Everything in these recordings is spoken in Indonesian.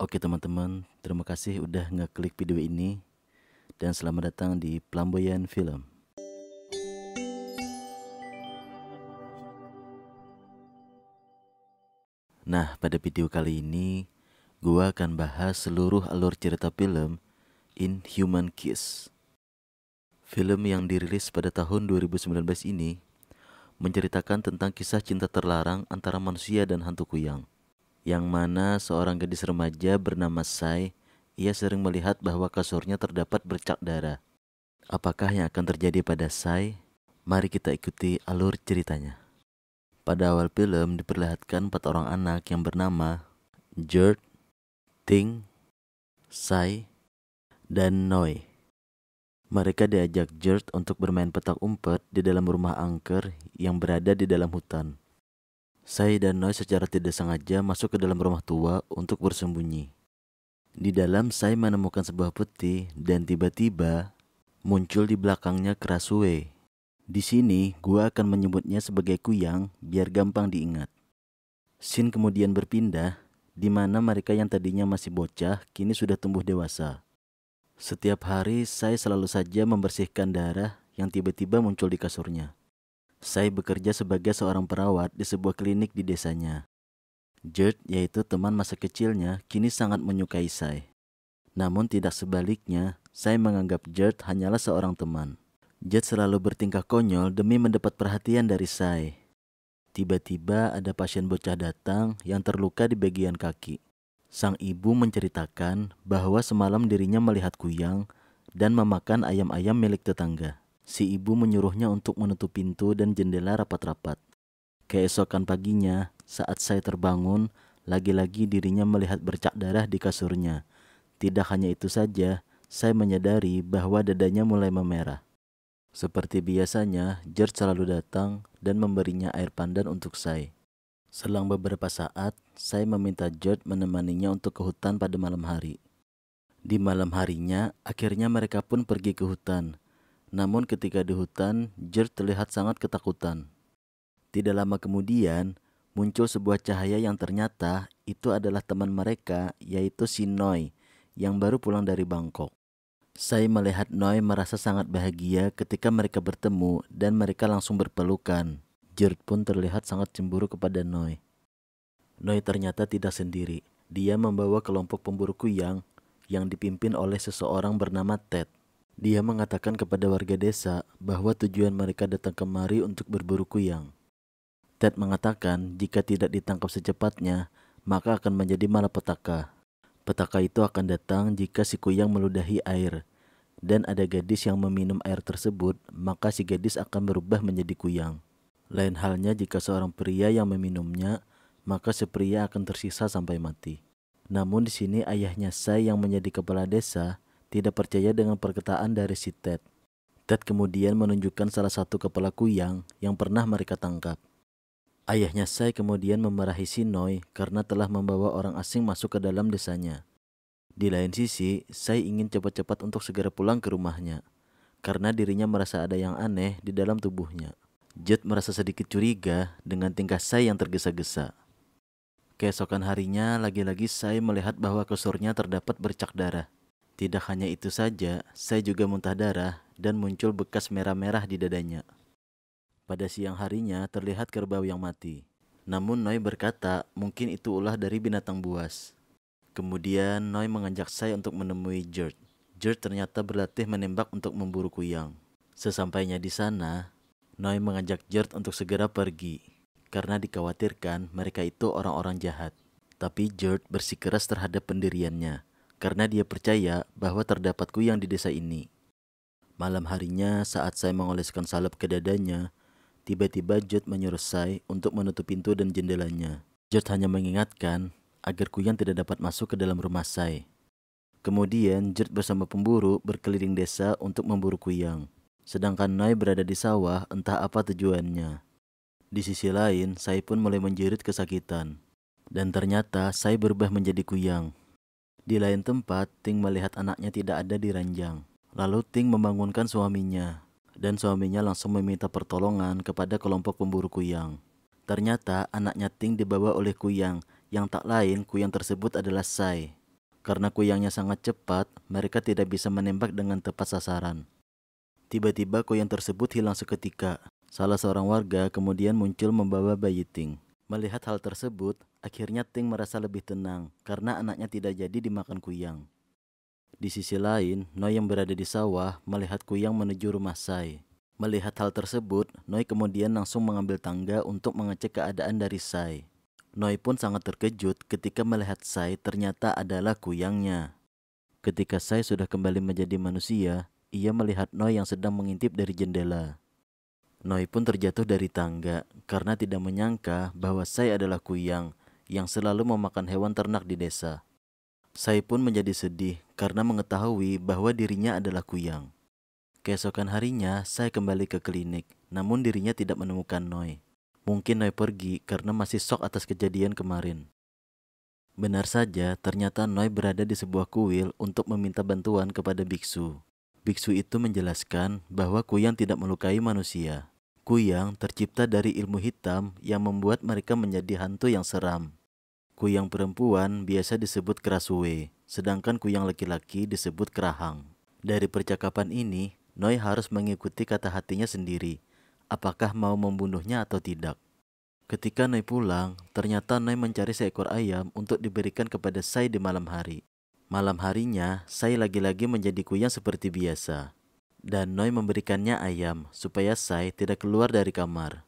Oke teman-teman, terima kasih udah ngeklik video ini dan selamat datang di Flamboyan Film. Nah, pada video kali ini gua akan bahas seluruh alur cerita film Inhuman Kiss. Film yang dirilis pada tahun 2019 ini menceritakan tentang kisah cinta terlarang antara manusia dan hantu kuyang, yang mana seorang gadis remaja bernama Sai, ia sering melihat bahwa kasurnya terdapat bercak darah. Apakah yang akan terjadi pada Sai? Mari kita ikuti alur ceritanya. Pada awal film diperlihatkan 4 orang anak yang bernama Gert, Ting, Sai, dan Noi. Mereka diajak Gert untuk bermain petak umpet di dalam rumah angker yang berada di dalam hutan. Sai dan Noi secara tidak sengaja masuk ke dalam rumah tua untuk bersembunyi. Di dalam Sai menemukan sebuah peti dan tiba-tiba muncul di belakangnya Krasue. Di sini gua akan menyebutnya sebagai kuyang biar gampang diingat. Scene kemudian berpindah di mana mereka yang tadinya masih bocah kini sudah tumbuh dewasa. Setiap hari Sai selalu saja membersihkan darah yang tiba-tiba muncul di kasurnya. Sai bekerja sebagai seorang perawat di sebuah klinik di desanya. Gert, yaitu teman masa kecilnya, kini sangat menyukai Sai. Namun tidak sebaliknya, Sai menganggap Gert hanyalah seorang teman. Gert selalu bertingkah konyol demi mendapat perhatian dari Sai. Tiba-tiba ada pasien bocah datang yang terluka di bagian kaki. Sang ibu menceritakan bahwa semalam dirinya melihat kuyang dan memakan ayam-ayam milik tetangga. Si ibu menyuruhnya untuk menutup pintu dan jendela rapat-rapat. Keesokan paginya, saat Sai terbangun, lagi-lagi dirinya melihat bercak darah di kasurnya. Tidak hanya itu saja, Sai menyadari bahwa dadanya mulai memerah. Seperti biasanya, Gert selalu datang dan memberinya air pandan untuk Sai. Selang beberapa saat, Sai meminta Gert menemaninya untuk ke hutan pada malam hari. Di malam harinya, akhirnya mereka pun pergi ke hutan. Namun ketika di hutan, Gert terlihat sangat ketakutan. Tidak lama kemudian, muncul sebuah cahaya yang ternyata itu adalah teman mereka, yaitu si Noi, yang baru pulang dari Bangkok. Sai melihat Noi merasa sangat bahagia ketika mereka bertemu dan mereka langsung berpelukan. Gert pun terlihat sangat cemburu kepada Noi. Noi ternyata tidak sendiri. Dia membawa kelompok pemburu kuyang yang dipimpin oleh seseorang bernama Ted. Dia mengatakan kepada warga desa bahwa tujuan mereka datang kemari untuk berburu kuyang. Ted mengatakan jika tidak ditangkap secepatnya, maka akan menjadi malapetaka. Petaka itu akan datang jika si kuyang meludahi air, dan ada gadis yang meminum air tersebut, maka si gadis akan berubah menjadi kuyang. Lain halnya jika seorang pria yang meminumnya, maka si pria akan tersisa sampai mati. Namun di sini ayahnya Sai yang menjadi kepala desa tidak percaya dengan perkataan dari si Ted. Ted kemudian menunjukkan salah satu kepala kuyang yang pernah mereka tangkap. Ayahnya Sai kemudian memarahi si Noi karena telah membawa orang asing masuk ke dalam desanya. Di lain sisi, Sai ingin cepat-cepat untuk segera pulang ke rumahnya karena dirinya merasa ada yang aneh di dalam tubuhnya. Gert merasa sedikit curiga dengan tingkah Sai yang tergesa-gesa. Keesokan harinya, lagi-lagi Sai melihat bahwa kasurnya terdapat bercak darah. Tidak hanya itu saja, Sai juga muntah darah dan muncul bekas merah-merah di dadanya. Pada siang harinya terlihat kerbau yang mati. Namun Noi berkata mungkin itu ulah dari binatang buas. Kemudian Noi mengajak Sai untuk menemui Gert. Gert ternyata berlatih menembak untuk memburu kuyang. Sesampainya di sana, Noi mengajak Gert untuk segera pergi karena dikhawatirkan mereka itu orang-orang jahat. Tapi Gert bersikeras terhadap pendiriannya karena dia percaya bahwa terdapat kuyang di desa ini. Malam harinya saat Sai mengoleskan salep ke dadanya, tiba-tiba Gert menyuruh Sai untuk menutup pintu dan jendelanya. Gert hanya mengingatkan agar kuyang tidak dapat masuk ke dalam rumah Sai. Kemudian Gert bersama pemburu berkeliling desa untuk memburu kuyang. Sedangkan Noi berada di sawah entah apa tujuannya. Di sisi lain, Sai pun mulai menjerit kesakitan. Dan ternyata Sai berubah menjadi kuyang. Di lain tempat, Ting melihat anaknya tidak ada di ranjang. Lalu Ting membangunkan suaminya. Dan suaminya langsung meminta pertolongan kepada kelompok pemburu kuyang. Ternyata anaknya Ting dibawa oleh kuyang, yang tak lain kuyang tersebut adalah Sai. Karena kuyangnya sangat cepat, mereka tidak bisa menembak dengan tepat sasaran. Tiba-tiba kuyang tersebut hilang seketika. Salah seorang warga kemudian muncul membawa bayi Ting. Melihat hal tersebut, akhirnya Ting merasa lebih tenang karena anaknya tidak jadi dimakan kuyang. Di sisi lain, Noi yang berada di sawah melihat kuyang menuju rumah Sai. Melihat hal tersebut, Noi kemudian langsung mengambil tangga untuk mengecek keadaan dari Sai. Noi pun sangat terkejut ketika melihat Sai ternyata adalah kuyangnya. Ketika Sai sudah kembali menjadi manusia, ia melihat Noi yang sedang mengintip dari jendela. Noi pun terjatuh dari tangga karena tidak menyangka bahwa Sai adalah kuyang yang selalu memakan hewan ternak di desa. Sai pun menjadi sedih karena mengetahui bahwa dirinya adalah kuyang. Keesokan harinya, Sai kembali ke klinik, namun dirinya tidak menemukan Noi. Mungkin Noi pergi karena masih shock atas kejadian kemarin. Benar saja, ternyata Noi berada di sebuah kuil untuk meminta bantuan kepada biksu. Biksu itu menjelaskan bahwa kuyang tidak melukai manusia. Kuyang tercipta dari ilmu hitam yang membuat mereka menjadi hantu yang seram. Kuyang perempuan biasa disebut Krasue, sedangkan kuyang laki-laki disebut Kerahang. Dari percakapan ini, Noi harus mengikuti kata hatinya sendiri, apakah mau membunuhnya atau tidak. Ketika Noi pulang, ternyata Noi mencari seekor ayam untuk diberikan kepada Sai di malam hari. Malam harinya, Sai lagi-lagi menjadi kuyang seperti biasa. Dan Noi memberikannya ayam supaya Sai tidak keluar dari kamar.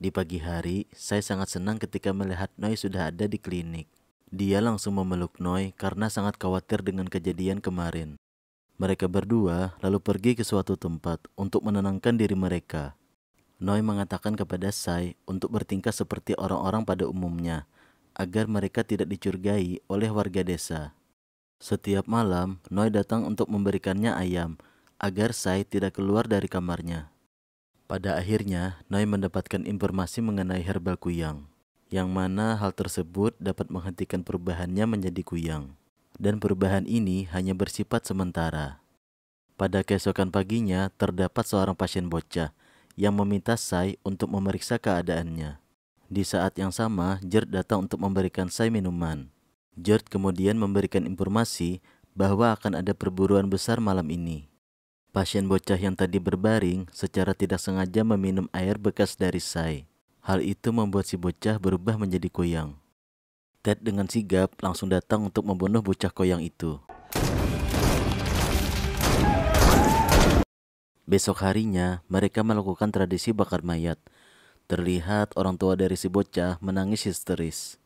Di pagi hari, Sai sangat senang ketika melihat Noi sudah ada di klinik. Dia langsung memeluk Noi karena sangat khawatir dengan kejadian kemarin. Mereka berdua lalu pergi ke suatu tempat untuk menenangkan diri mereka. Noi mengatakan kepada Sai untuk bertingkah seperti orang-orang pada umumnya, agar mereka tidak dicurigai oleh warga desa. Setiap malam, Noi datang untuk memberikannya ayam, agar Sai tidak keluar dari kamarnya. Pada akhirnya, Noi mendapatkan informasi mengenai herbal kuyang, yang mana hal tersebut dapat menghentikan perubahannya menjadi kuyang. Dan perubahan ini hanya bersifat sementara. Pada keesokan paginya, terdapat seorang pasien bocah yang meminta Sai untuk memeriksa keadaannya. Di saat yang sama, Gerd datang untuk memberikan Sai minuman. Gerd kemudian memberikan informasi bahwa akan ada perburuan besar malam ini. Pasien bocah yang tadi berbaring secara tidak sengaja meminum air bekas dari Sai. Hal itu membuat si bocah berubah menjadi kuyang. Ted dengan sigap langsung datang untuk membunuh bocah koyang itu. Besok harinya, mereka melakukan tradisi bakar mayat. Terlihat orang tua dari si bocah menangis histeris.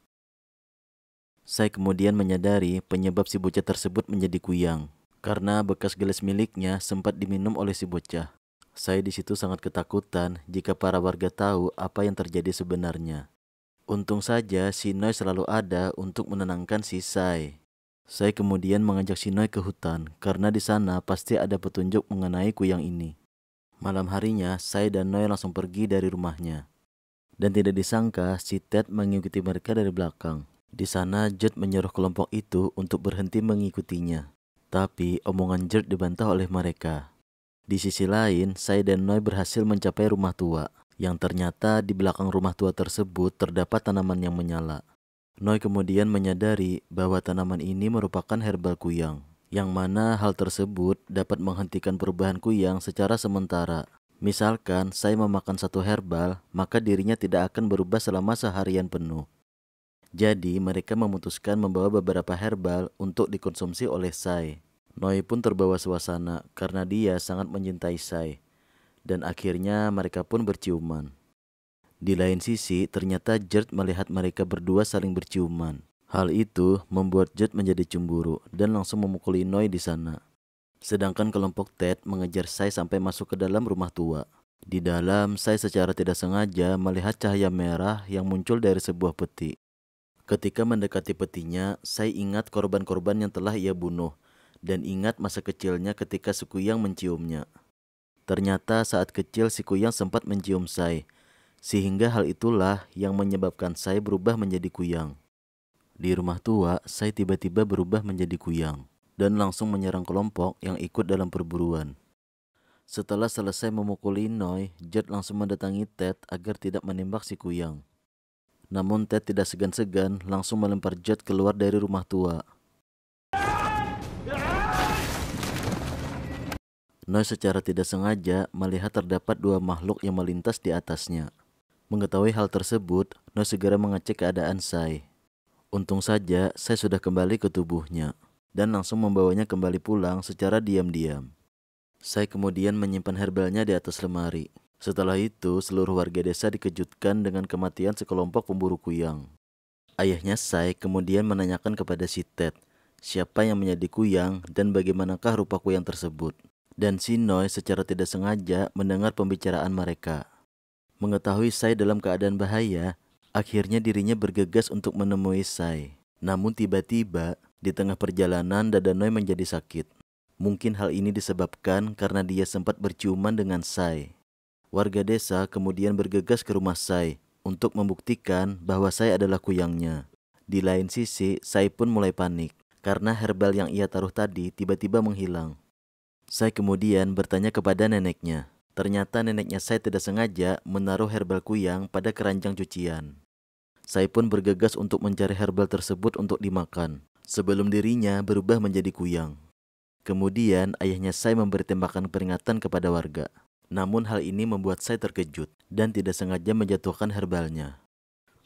Sai kemudian menyadari penyebab si bocah tersebut menjadi kuyang, karena bekas gelas miliknya sempat diminum oleh si bocah. Sai di situ sangat ketakutan jika para warga tahu apa yang terjadi sebenarnya. Untung saja si Noi selalu ada untuk menenangkan si Sai. Sai kemudian mengajak si Noi ke hutan karena di sana pasti ada petunjuk mengenai kuyang ini. Malam harinya, Sai dan Noi langsung pergi dari rumahnya. Dan tidak disangka si Ted mengikuti mereka dari belakang. Di sana Gerd menyuruh kelompok itu untuk berhenti mengikutinya. Tapi omongan Gerd dibantah oleh mereka. Di sisi lain, Sai dan Noi berhasil mencapai rumah tua, yang ternyata di belakang rumah tua tersebut terdapat tanaman yang menyala. Noi kemudian menyadari bahwa tanaman ini merupakan herbal kuyang, yang mana hal tersebut dapat menghentikan perubahan kuyang secara sementara. Misalkan Sai memakan satu herbal, maka dirinya tidak akan berubah selama seharian penuh. Jadi mereka memutuskan membawa beberapa herbal untuk dikonsumsi oleh Sai. Noi pun terbawa suasana karena dia sangat mencintai Sai. Dan akhirnya mereka pun berciuman. Di lain sisi, ternyata Gerd melihat mereka berdua saling berciuman. Hal itu membuat Gerd menjadi cemburu dan langsung memukuli Noi di sana. Sedangkan kelompok Ted mengejar Sai sampai masuk ke dalam rumah tua. Di dalam, Sai secara tidak sengaja melihat cahaya merah yang muncul dari sebuah peti. Ketika mendekati petinya, Sai ingat korban-korban yang telah ia bunuh dan ingat masa kecilnya ketika si kuyang menciumnya. Ternyata saat kecil si kuyang sempat mencium Sai, sehingga hal itulah yang menyebabkan Sai berubah menjadi kuyang. Di rumah tua, Sai tiba-tiba berubah menjadi kuyang dan langsung menyerang kelompok yang ikut dalam perburuan. Setelah selesai memukuli Noi, Gerd langsung mendatangi Ted agar tidak menembak si kuyang. Namun Ted tidak segan-segan langsung melempar Gerd keluar dari rumah tua. Noi secara tidak sengaja melihat terdapat dua makhluk yang melintas di atasnya. Mengetahui hal tersebut, Noi segera mengecek keadaan Sai. Untung saja Sai sudah kembali ke tubuhnya dan langsung membawanya kembali pulang secara diam-diam. Sai kemudian menyimpan herbalnya di atas lemari. Setelah itu, seluruh warga desa dikejutkan dengan kematian sekelompok pemburu kuyang. Ayahnya Sai kemudian menanyakan kepada si Ted siapa yang menjadi kuyang dan bagaimanakah rupa kuyang tersebut. Dan si Noi secara tidak sengaja mendengar pembicaraan mereka. Mengetahui Sai dalam keadaan bahaya, akhirnya dirinya bergegas untuk menemui Sai. Namun tiba-tiba, di tengah perjalanan dada Noi menjadi sakit. Mungkin hal ini disebabkan karena dia sempat berciuman dengan Sai. Warga desa kemudian bergegas ke rumah Sai untuk membuktikan bahwa Sai adalah kuyangnya. Di lain sisi, Sai pun mulai panik karena herbal yang ia taruh tadi tiba-tiba menghilang. Sai kemudian bertanya kepada neneknya. Ternyata neneknya Sai tidak sengaja menaruh herbal kuyang pada keranjang cucian. Sai pun bergegas untuk mencari herbal tersebut untuk dimakan, sebelum dirinya berubah menjadi kuyang. Kemudian ayahnya Sai memberi tembakan peringatan kepada warga. Namun hal ini membuat Sai terkejut dan tidak sengaja menjatuhkan herbalnya.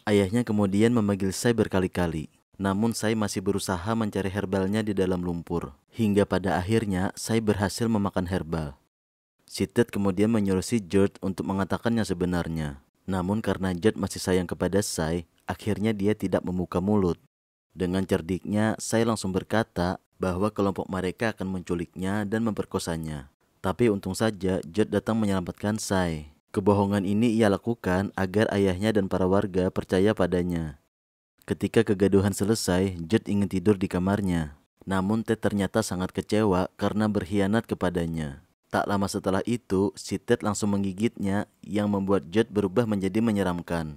Ayahnya kemudian memanggil Sai berkali-kali. Namun Sai masih berusaha mencari herbalnya di dalam lumpur. Hingga pada akhirnya Sai berhasil memakan herbal. Si Ted kemudian menyuruh si George untuk mengatakan yang sebenarnya. Namun karena George masih sayang kepada Sai, akhirnya dia tidak membuka mulut. Dengan cerdiknya, Sai langsung berkata bahwa kelompok mereka akan menculiknya dan memperkosanya. Tapi untung saja George datang menyelamatkan Sai. Kebohongan ini ia lakukan agar ayahnya dan para warga percaya padanya. Ketika kegaduhan selesai, Judd ingin tidur di kamarnya. Namun Ted ternyata sangat kecewa karena berkhianat kepadanya. Tak lama setelah itu, si Ted langsung menggigitnya yang membuat Judd berubah menjadi menyeramkan.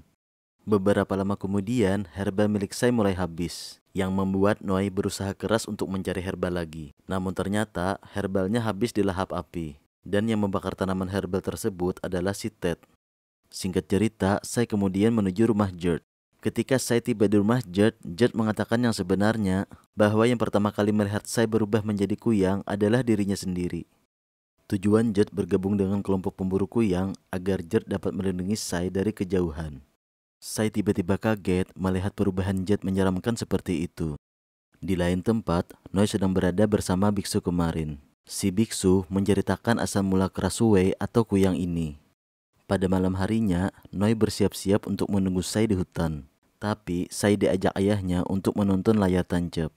Beberapa lama kemudian, herbal milik Sai mulai habis, yang membuat Noi berusaha keras untuk mencari herbal lagi. Namun ternyata herbalnya habis dilahap api. Dan yang membakar tanaman herbal tersebut adalah si Ted. Singkat cerita, Sai kemudian menuju rumah Judd. Ketika Sai tiba di rumah Judd mengatakan yang sebenarnya bahwa yang pertama kali melihat Sai berubah menjadi kuyang adalah dirinya sendiri. Tujuan Judd bergabung dengan kelompok pemburu kuyang agar Judd dapat melindungi Sai dari kejauhan. Sai tiba-tiba kaget melihat perubahan Judd menyeramkan seperti itu. Di lain tempat, Noi sedang berada bersama biksu kemarin. Si biksu menceritakan asal mula Krasue atau kuyang ini. Pada malam harinya, Noi bersiap-siap untuk menunggu Sai di hutan. Tapi Sai diajak ayahnya untuk menonton layar tancap.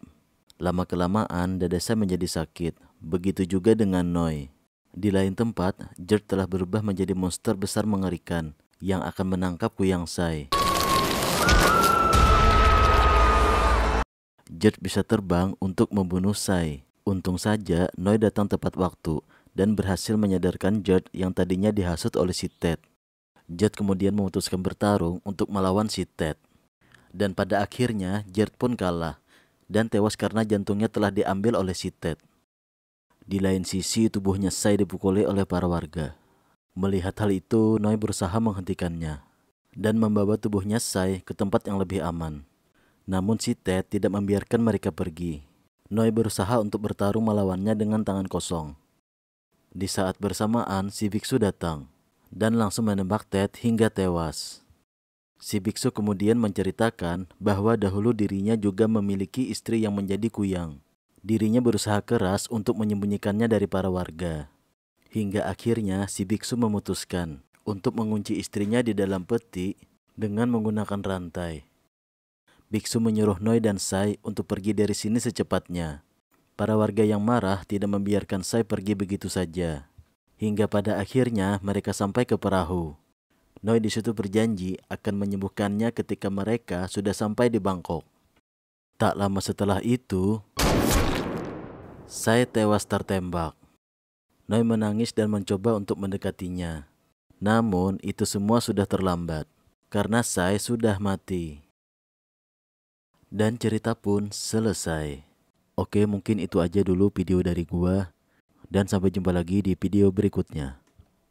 Lama-kelamaan dada Sai menjadi sakit. Begitu juga dengan Noi. Di lain tempat, George telah berubah menjadi monster besar mengerikan yang akan menangkap kuyang Sai. George bisa terbang untuk membunuh Sai. Untung saja Noi datang tepat waktu dan berhasil menyadarkan George yang tadinya dihasut oleh si Ted. George kemudian memutuskan bertarung untuk melawan si Ted. Dan pada akhirnya George pun kalah dan tewas karena jantungnya telah diambil oleh si Ted. Di lain sisi tubuhnya Sai dipukuli oleh para warga. Melihat hal itu, Noi berusaha menghentikannya dan membawa tubuhnya Sai ke tempat yang lebih aman. Namun si Ted tidak membiarkan mereka pergi. Noi berusaha untuk bertarung melawannya dengan tangan kosong. Di saat bersamaan si biksu datang dan langsung menembak Ted hingga tewas. Si biksu kemudian menceritakan bahwa dahulu dirinya juga memiliki istri yang menjadi kuyang. Dirinya berusaha keras untuk menyembunyikannya dari para warga. Hingga akhirnya si biksu memutuskan untuk mengunci istrinya di dalam peti dengan menggunakan rantai. Biksu menyuruh Noi dan Sai untuk pergi dari sini secepatnya. Para warga yang marah tidak membiarkan Sai pergi begitu saja. Hingga pada akhirnya mereka sampai ke perahu. Noi di situ berjanji akan menyembuhkannya ketika mereka sudah sampai di Bangkok. Tak lama setelah itu, Sai tewas tertembak. Noi menangis dan mencoba untuk mendekatinya. Namun itu semua sudah terlambat karena Sai sudah mati. Dan cerita pun selesai. Oke, mungkin itu aja dulu video dari gua. Dan sampai jumpa lagi di video berikutnya.